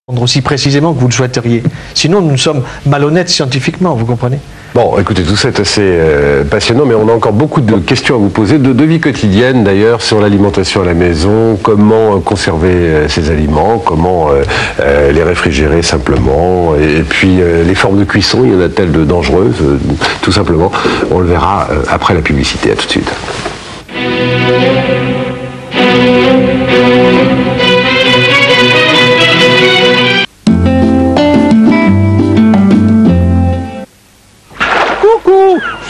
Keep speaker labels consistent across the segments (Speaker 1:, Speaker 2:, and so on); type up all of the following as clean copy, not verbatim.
Speaker 1: aussi précisément que vous le souhaiteriez. Sinon, nous sommes malhonnêtes scientifiquement, vous comprenez?
Speaker 2: Bon, écoutez, tout ça est assez passionnant, mais on a encore beaucoup de questions à vous poser, de vie quotidienne d'ailleurs, sur l'alimentation à la maison, comment conserver ces aliments, comment les réfrigérer simplement, et puis les formes de cuisson, il y en a-t-elle de dangereuses, tout simplement. On le verra après la publicité. À tout de suite.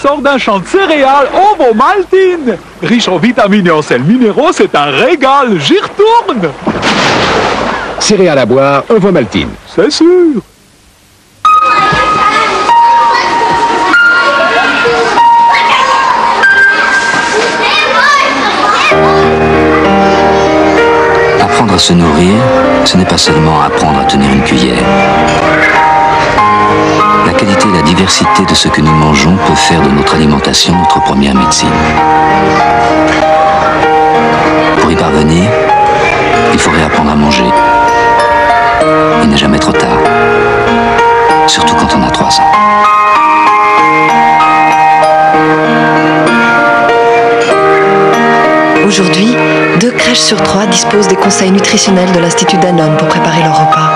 Speaker 3: Sort d'un champ de céréales, Ovomaltine. Riche en vitamines et en sels minéraux, c'est un régal, j'y retourne.
Speaker 4: Céréales à boire, Ovomaltine.
Speaker 3: C'est sûr.
Speaker 5: Apprendre à se nourrir, ce n'est pas seulement apprendre à tenir une cuillère. La qualité et la diversité de ce que nous mangeons peut faire de notre alimentation notre première médecine. Pour y parvenir, il faut réapprendre à manger. Il n'est jamais trop tard. Surtout quand on a 3 ans.
Speaker 6: Aujourd'hui, 2 crèches sur 3 disposent des conseils nutritionnels de l'Institut Danone pour préparer leur repas.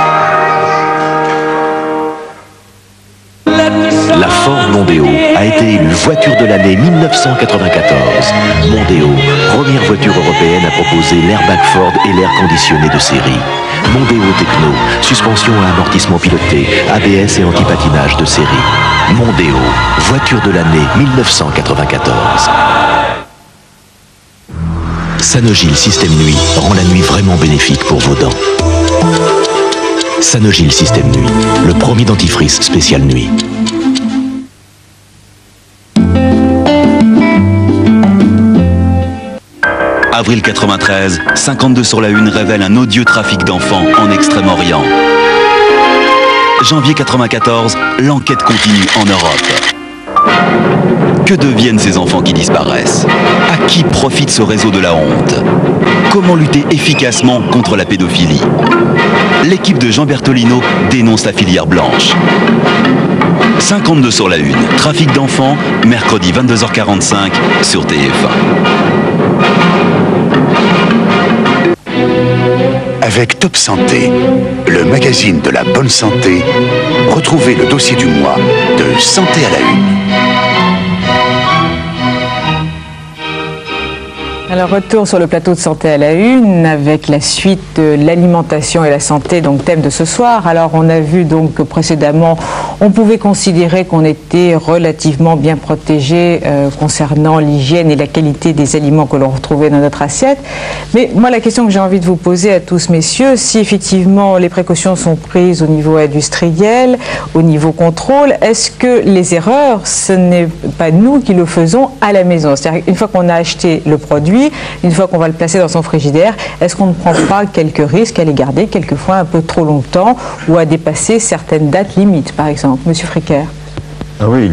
Speaker 7: La Ford Mondeo a été élue voiture de l'année 1994. Mondeo, première voiture européenne à proposer l'airbag Ford et l'air conditionné de série. Mondeo Techno, suspension à amortissement piloté, ABS et anti-patinage de série. Mondeo, voiture de l'année 1994. Sanogil Système Nuit rend la nuit vraiment bénéfique pour vos dents. Sanogil Système Nuit, le premier dentifrice spécial nuit.
Speaker 8: Avril 93, 52 sur la une révèle un odieux trafic d'enfants en Extrême-Orient. Janvier 94, l'enquête continue en Europe. Que deviennent ces enfants qui disparaissent? À qui profite ce réseau de la honte? Comment lutter efficacement contre la pédophilie? L'équipe de Jean Bertolino dénonce la filière blanche. 52 sur la une, trafic d'enfants, mercredi 22h45 sur TF1.
Speaker 9: Avec Top Santé, le magazine de la bonne santé, retrouvez le dossier du mois de Santé à la une.
Speaker 10: Alors, retour sur le plateau de Santé à la une avec la suite de l'alimentation et la santé, donc thème de ce soir. Alors, on a vu donc que précédemment, on pouvait considérer qu'on était relativement bien protégé concernant l'hygiène et la qualité des aliments que l'on retrouvait dans notre assiette. Mais moi, la question que j'ai envie de vous poser à tous, messieurs, si effectivement les précautions sont prises au niveau industriel, au niveau contrôle, est-ce que les erreurs, ce n'est pas nous qui le faisons à la maison? C'est-à-dire, une fois qu'on a acheté le produit, une fois qu'on va le placer dans son frigidaire, est-ce qu'on ne prend pas quelques risques à les garder quelquefois un peu trop longtemps ou à dépasser certaines dates limites, par exemple? Monsieur Fricker.
Speaker 2: Ah oui.